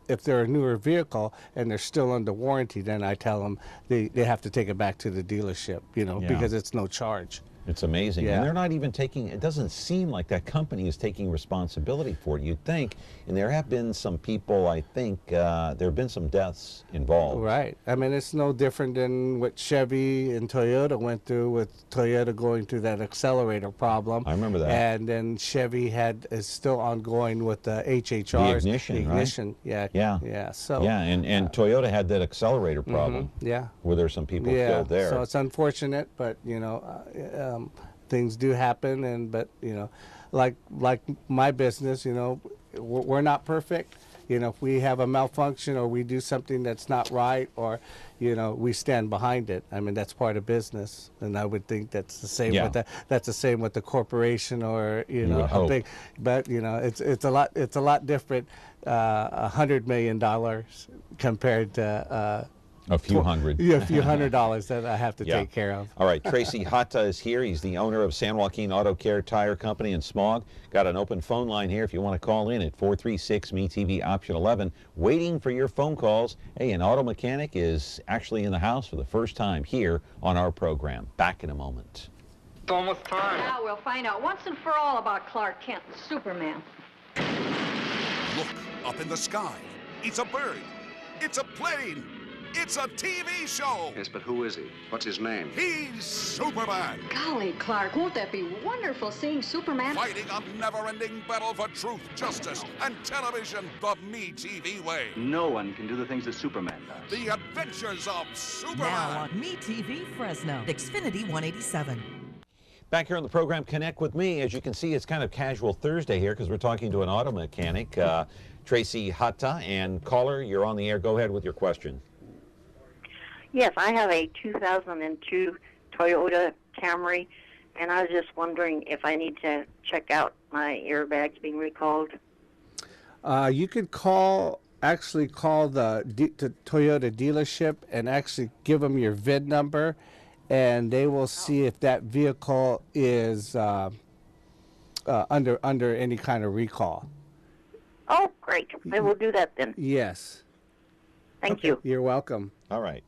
if they're a newer vehicle and they're still under warranty, then I tell them they have to take it back to the dealership, because it's no charge. It's amazing. Yeah. And they're not even taking, it doesn't seem like that company is taking responsibility for it. You'd think, and there have been some people, I think, there have been some deaths involved. Right. I mean, it's no different than what Chevy and Toyota went through with Toyota going through that accelerator problem. I remember that. And then Chevy is still ongoing with the HHRs. The ignition, right? Yeah. Yeah. So. Yeah, and Toyota had that accelerator problem. Yeah. Where there's some people killed there. So it's unfortunate, but, things do happen, but like my business, we're not perfect. If we have a malfunction or we do something that's not right, or we stand behind it. I mean, that's part of business, and I would think that's the same with that's the same with the corporation or a big. But it's a lot different. $100 million compared to. A few hundred. Yeah, a few $100 that I have to take care of. All right, Tracy Hata is here. He's the owner of San Joaquin Auto Care Tire Company in Smog. Got an open phone line here if you want to call in at 436-MeTV option 11. Waiting for your phone calls. Hey, an auto mechanic is actually in the house for the first time here on our program. Back in a moment. It's almost time. Now we'll find out once and for all about Clark Kent and Superman. Look up in the sky. It's a bird. It's a plane. It's a TV show. Yes, but who is he? What's his name? He's Superman. Golly, Clark, won't that be wonderful seeing Superman? Fighting a never-ending battle for truth, justice, and television the MeTV way. No one can do the things that Superman does. The adventures of Superman. Now on MeTV Fresno, Xfinity 187. Back here on the program, Connect with Me. As you can see, it's kind of casual Thursday here because we're talking to an auto mechanic, Tracy Hata. And caller, you're on the air. Go ahead with your question. Yes, I have a 2002 Toyota Camry, and I was just wondering if I need to check out my airbags being recalled. You could actually call the Toyota dealership and actually give them your VIN number, and they will see if that vehicle is under any kind of recall. Oh, great. I will do that then. Yes. Thank you. You're welcome. All right.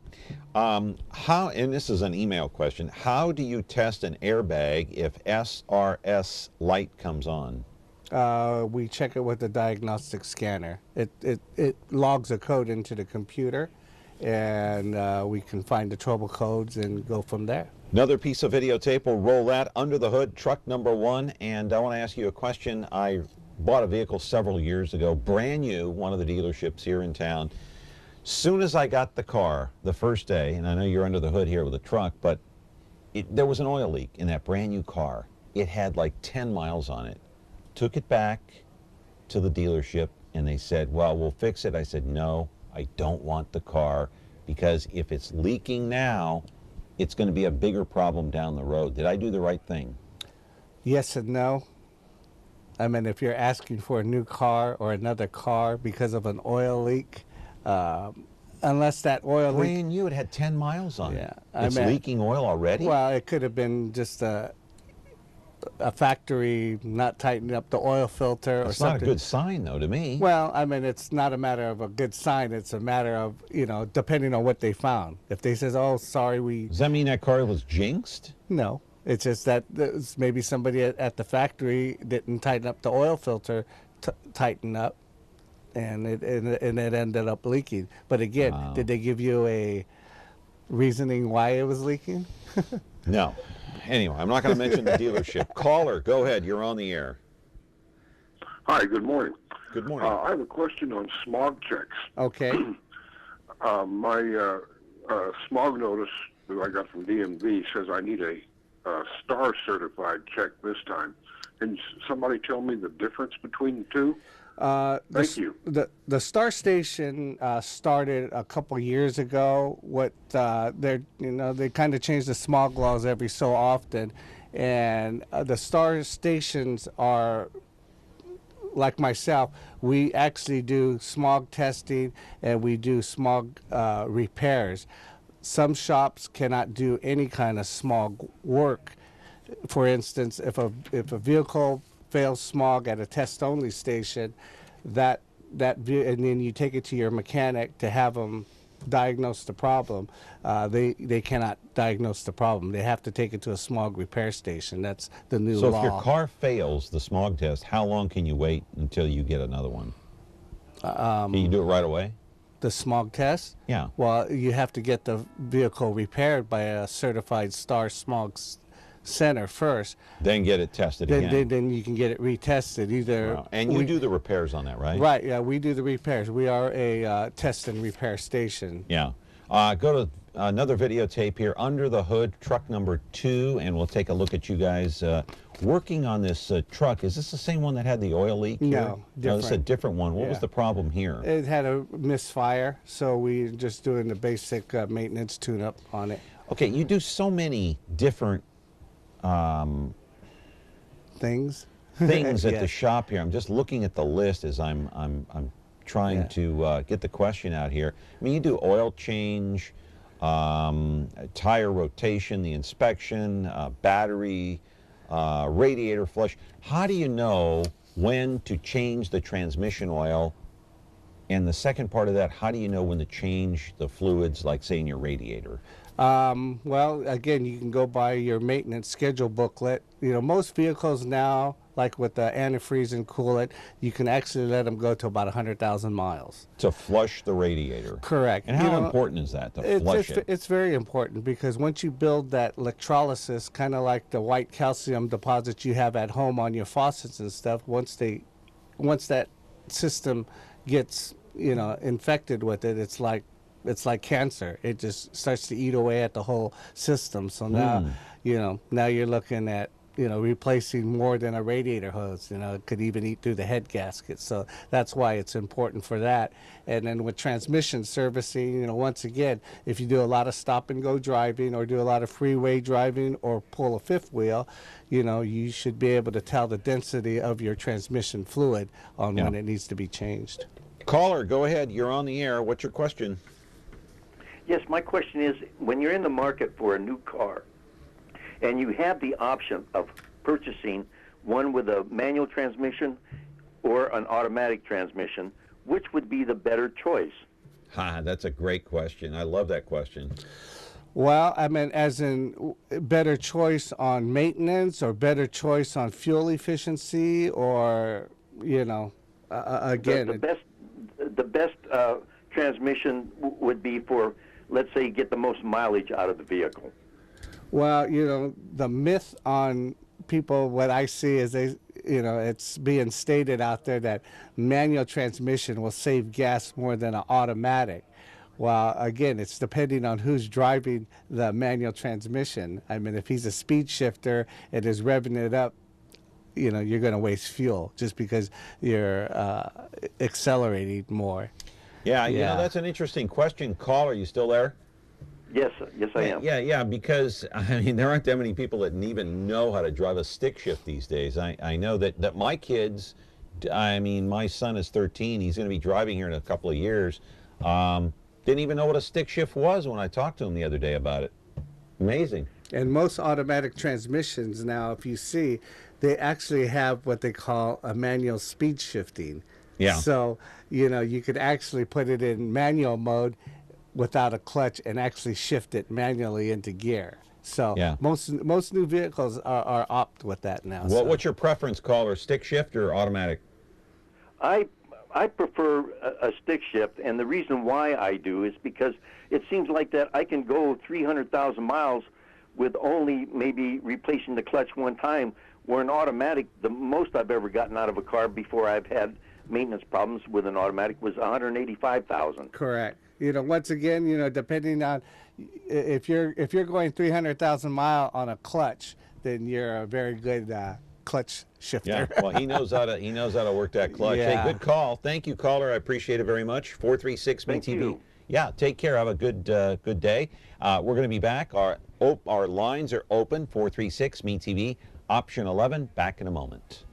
How, and this is an email question, how do you test an airbag if SRS light comes on? We check it with a diagnostic scanner. It logs a code into the computer, and we can find the trouble codes and go from there. Another piece of videotape, we'll roll that under the hood, truck number 1. And I want to ask you a question. I bought a vehicle several years ago, brand new, one of the dealerships here in town. Soon as I got the car, the first day, and I know you're under the hood here with a truck, but there was an oil leak in that brand new car. It had like 10 miles on it. Took it back to the dealership, and they said, well, we'll fix it. I said, no, I don't want the car, because if it's leaking now, it's going to be a bigger problem down the road. Did I do the right thing? Yes and no. I mean, if you're asking for a new car or another car because of an oil leak, unless that oil leak... Brand new, it had 10 miles on it. I It's mean, leaking oil already? Well, it could have been just a factory not tightening up the oil filter or something. It's not a good sign, though, to me. Well, I mean, it's not a matter of a good sign. It's a matter of, you know, depending on what they found. If they says, oh, sorry, we... Does that mean that car was jinxed? No. It's just that maybe somebody at the factory didn't tighten up the oil filter, tighten up, and it ended up leaking. But again, did they give you a reasoning why it was leaking? No. Anyway, I'm not going to mention the dealership. Caller, go ahead. You're on the air. Hi, good morning. Good morning. I have a question on smog checks. Okay. My smog notice that I got from DMV says I need a star certified check this time. Can somebody tell me the difference between the two? Thank you. The Star Station started a couple years ago. They kind of change the smog laws every so often, and the Star Stations are, like myself, we actually do smog testing and we do smog repairs. Some shops cannot do any kind of smog work. For instance, if a vehicle fails smog at a test-only station, and then you take it to your mechanic to have them diagnose the problem, they cannot diagnose the problem. They have to take it to a smog repair station. That's the new law. So if your car fails the smog test, how long can you wait until you get another one? Can you do it right away? The smog test? Yeah. Well, you have to get the vehicle repaired by a certified Star Smog Center first. Then get it tested again. Then you can get it retested. Wow. And you do the repairs on that, right? Right, yeah, we do the repairs. We are a test and repair station. Yeah. Go to another videotape here, under the hood, truck number 2, and we'll take a look at you guys working on this truck. Is this the same one that had the oil leak here? No, different. No, this is a different one. What was the problem here? It had a misfire, so we're just doing the basic maintenance tune-up on it. Okay, you do so many different things at the shop here. I'm just looking at the list as I'm trying to get the question out here. I mean, you do oil change, tire rotation, the inspection, battery, radiator flush. How do you know when to change the transmission oil? And the second part of that, how do you know when to change the fluids, like say in your radiator? Well, again, you can go by your maintenance schedule booklet. You know, most vehicles now, like with the antifreeze and coolant, you can actually let them go to about 100,000 miles. To flush the radiator? Correct. And how important is that, to flush it? It's very important, because once you build that electrolysis, kind of like the white calcium deposits you have at home on your faucets and stuff, once that system gets, you know, infected with it, it's like cancer. It just starts to eat away at the whole system. So now, now you're looking at, replacing more than a radiator hose. It could even eat through the head gasket. So that's why it's important for that. And then with transmission servicing, once again, if you do a lot of stop and go driving or do a lot of freeway driving or pull a fifth wheel, you should be able to tell the density of your transmission fluid on when it needs to be changed. Caller, go ahead. You're on the air. What's your question? Yes, my question is, when you're in the market for a new car and you have the option of purchasing one with a manual transmission or an automatic transmission, which would be the better choice? That's a great question. I love that question. Well, I mean, as in better choice on maintenance or better choice on fuel efficiency, or, you know, again. The best transmission would be for, let's say, get the most mileage out of the vehicle. Well, you know, the myth on people, what I see is it's being stated out there that manual transmission will save gas more than an automatic. Well, again, it's depending on who's driving the manual transmission. I mean, if he's a speed shifter and is revving it up, you know, you're going to waste fuel just because you're accelerating more. Yeah, you know, that's an interesting question. Caller, are you still there? Yes, I am. Yeah, because, I mean, there aren't that many people that even know how to drive a stick shift these days. I know that my kids, I mean, my son is 13. He's going to be driving here in a couple of years. Didn't even know what a stick shift was when I talked to him the other day about it. Amazing. And most automatic transmissions now, if you see, they actually have what they call a manual speed shifting. Yeah. So, you know, you could actually put it in manual mode without a clutch and actually shift it manually into gear. So most new vehicles are opt with that now. Well, what's your preference, caller? Stick shift or automatic? I prefer a stick shift, and the reason why I do is because it seems like that I can go 300,000 miles with only maybe replacing the clutch one time, where an automatic, the most I've ever gotten out of a car before I've had maintenance problems with an automatic was 185,000. Correct. You know, once again, you know, depending on if you're going 300,000 mile on a clutch, then you're a very good clutch shifter. Yeah, well, he knows how to work that clutch. Yeah. Hey, good call. Thank you, caller. I appreciate it very much. 436-MeTV. Yeah, take care. Have a good day. We're going to be back. Our lines are open. 436-MeTV, option 11. Back in a moment.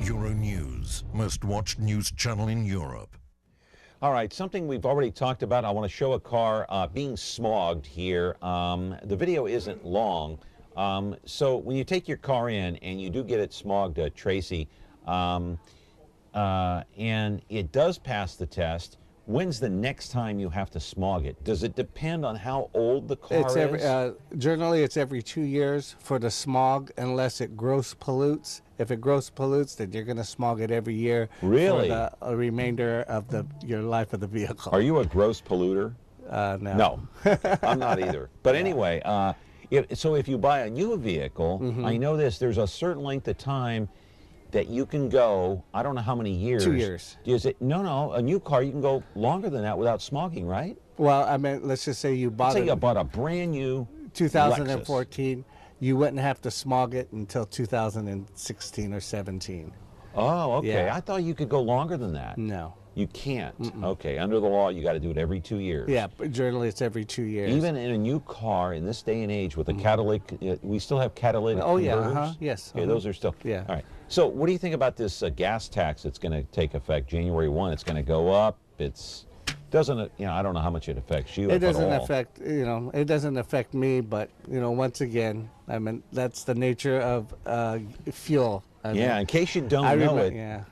Euronews, most watched news channel in Europe. All right, something we've already talked about. I want to show a car being smogged here. The video isn't long. So when you take your car in and you do get it smogged, Tracy, and it does pass the test, when's the next time you have to smog it? Does it depend on how old the car is? Generally, it's every 2 years for the smog, unless it gross pollutes. If it gross pollutes, then you're going to smog it every year Really? for the remainder of your life of the vehicle. Are you a gross polluter? No. No, I'm not either. But anyway, so if you buy a new vehicle, I know there's a certain length of time that you can go, I don't know how many years. 2 years. Is it? No, a new car, you can go longer than that without smogging, right? Well, I mean, let's just say you bought you bought a brand new 2014. You wouldn't have to smog it until 2016 or 17. Oh, okay. Yeah. I thought you could go longer than that. No. You can't. Okay, under the law, you got to do it every 2 years. Yeah, but generally it's every 2 years. Even in a new car in this day and age with a catalytic, we still have catalytic converters? Yes. Okay, those are still. Yeah. All right. So what do you think about this gas tax that's going to take effect January 1? It's going to go up. Doesn't, I don't know how much it affects you. It doesn't affect, it doesn't affect me, but, once again, I mean, that's the nature of fuel. In case you don't know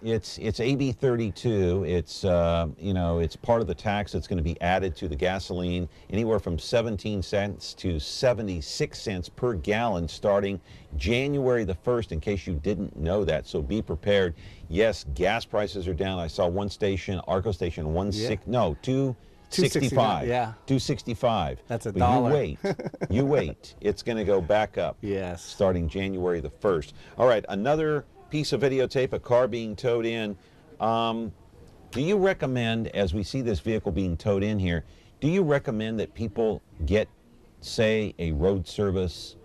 it's AB 32. It's it's part of the tax that's going to be added to the gasoline, anywhere from 17 cents to 76 cents per gallon starting January the 1st, in case you didn't know that. So be prepared. Yes, gas prices are down. I saw one station, Arco station, 265. Yeah. 265. That's $1. You wait. It's going to go back up. Yes. Starting January the 1st. All right, another piece of videotape, a car being towed in. Do you recommend, as we see this vehicle being towed in here, do you recommend that people get, say, a road service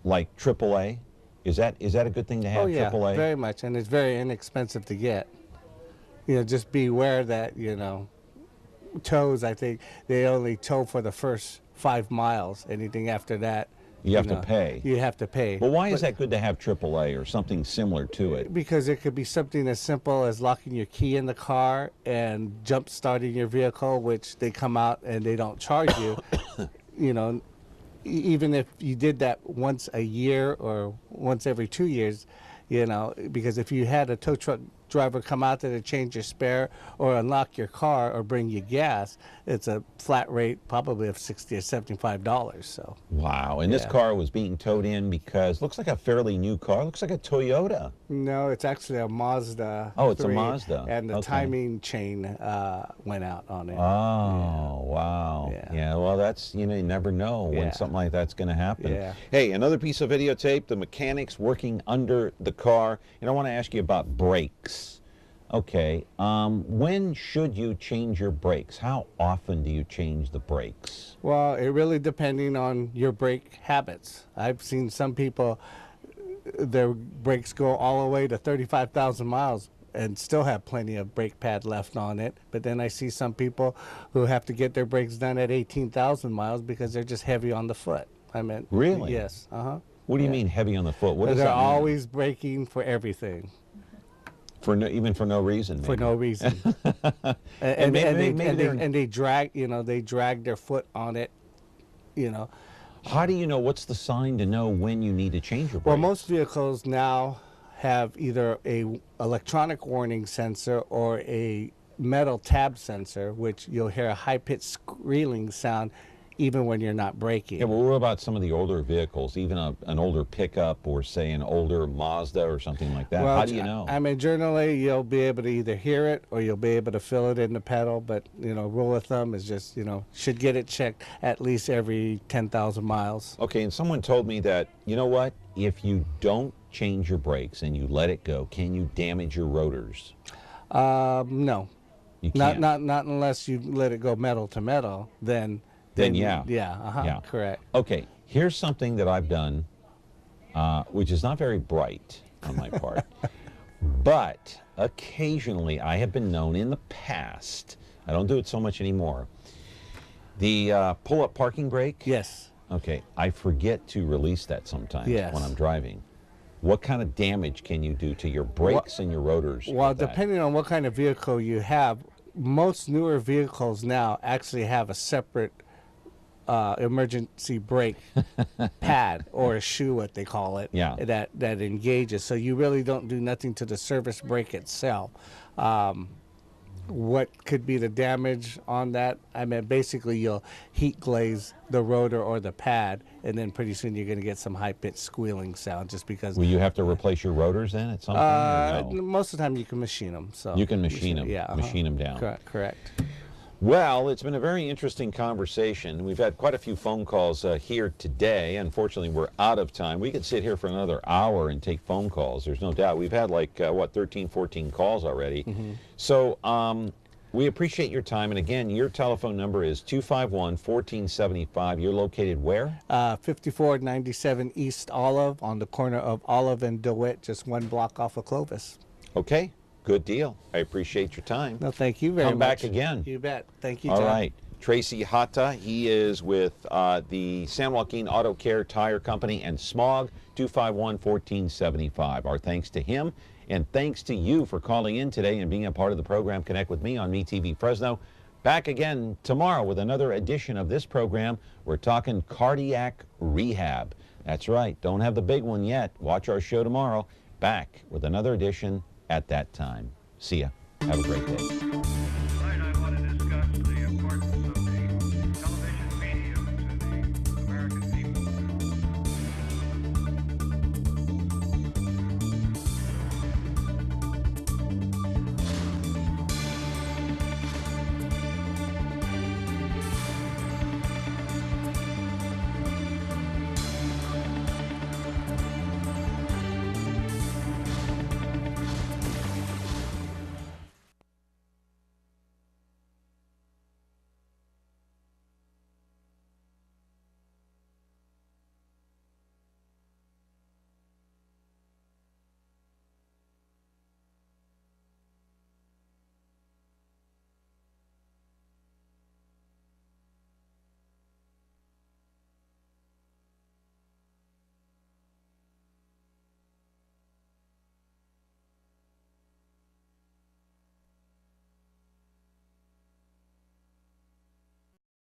like AAA? Is that a good thing to have, AAA? Very much, and it's very inexpensive to get. Just be aware that, tows, I think, they only tow for the first 5 miles. Anything after that, You have to pay. You have to pay. Well, why is that good to have AAA or something similar to it? Because it could be something as simple as locking your key in the car and jump starting your vehicle, which they come out and they don't charge you. You know, even if you did that once a year or once every 2 years, you know, because if you had a tow truck driver come out there to change your spare or unlock your car or bring you gas, it's a flat rate probably of $60 or $75. So. Wow, and this car was being towed in because looks like a fairly new car. Looks like a Toyota. No, it's actually a Mazda. Oh, it's 3, a Mazda. And the timing chain went out on it. Oh, wow. Yeah, well, that's, you know, you never know when something like that's going to happen. Yeah. Hey, another piece of videotape, the mechanics working under the car. And I want to ask you about brakes. Okay, when should you change your brakes? How often do you change the brakes? Well, it really depending on your brake habits. I've seen some people, their brakes go all the way to 35,000 miles and still have plenty of brake pad left on it. But then I see some people who have to get their brakes done at 18,000 miles because they're just heavy on the foot. I mean, really? Yes. What do you mean heavy on the foot? What does they're that mean? always braking for everything. Even for no reason. Maybe. For no reason. and they drag, you know, they drag their foot on it, you know. How do you know, what's the sign to know when you need to change your brakes? Well, most vehicles now have either a electronic warning sensor or a metal tab sensor, which you'll hear a high-pitched squealing sound even when you're not braking. Yeah, but what about some of the older vehicles, even an older pickup or say an older Mazda or something like that? Well, how do you know? I mean, generally you'll be able to either hear it or you'll be able to feel it in the pedal, but, you know, rule of thumb is just, you know, should get it checked at least every 10,000 miles. Okay, and someone told me that, you know what, if you don't change your brakes and you let it go, can you damage your rotors? No. You can't? Not unless you let it go metal to metal, then yeah. Yeah, correct. Okay, here's something that I've done, which is not very bright on my part, but occasionally I have been known in the past, I don't do it so much anymore, the pull-up parking brake. Yes. Okay, I forget to release that sometimes when I'm driving. What kind of damage can you do to your brakes and your rotors? Well, depending on what kind of vehicle you have, most newer vehicles now actually have a separate emergency brake pad or a shoe, what they call it, that engages. So you really don't do nothing to the service brake itself. What could be the damage on that? I mean, basically you'll heat glaze the rotor or the pad, and then pretty soon you're going to get some high-pitched squealing sound just because. Will you have to replace your rotors then at some point? Or no? Most of the time you can machine them. So you can machine them. Yeah, machine them down. Correct. Well, it's been a very interesting conversation. We've had quite a few phone calls here today. Unfortunately, we're out of time. We could sit here for another hour and take phone calls. There's no doubt. We've had like, 13, 14 calls already. So we appreciate your time. And again, your telephone number is 251-1475. You're located where? 5497 East Olive on the corner of Olive and DeWitt, just one block off of Clovis. Okay. Good deal. I appreciate your time. No, thank you very much. Come back again. You bet. Thank you, John. All right. Tracy Hata, he is with the San Joaquin Auto Care Tire Company and Smog, 251-1475. Our thanks to him, and thanks to you for calling in today and being a part of the program. Connect with me on MeTV Fresno. Back again tomorrow with another edition of this program. We're talking cardiac rehab. That's right. Don't have the big one yet. Watch our show tomorrow. Back with another edition at that time. See ya. Have a great day.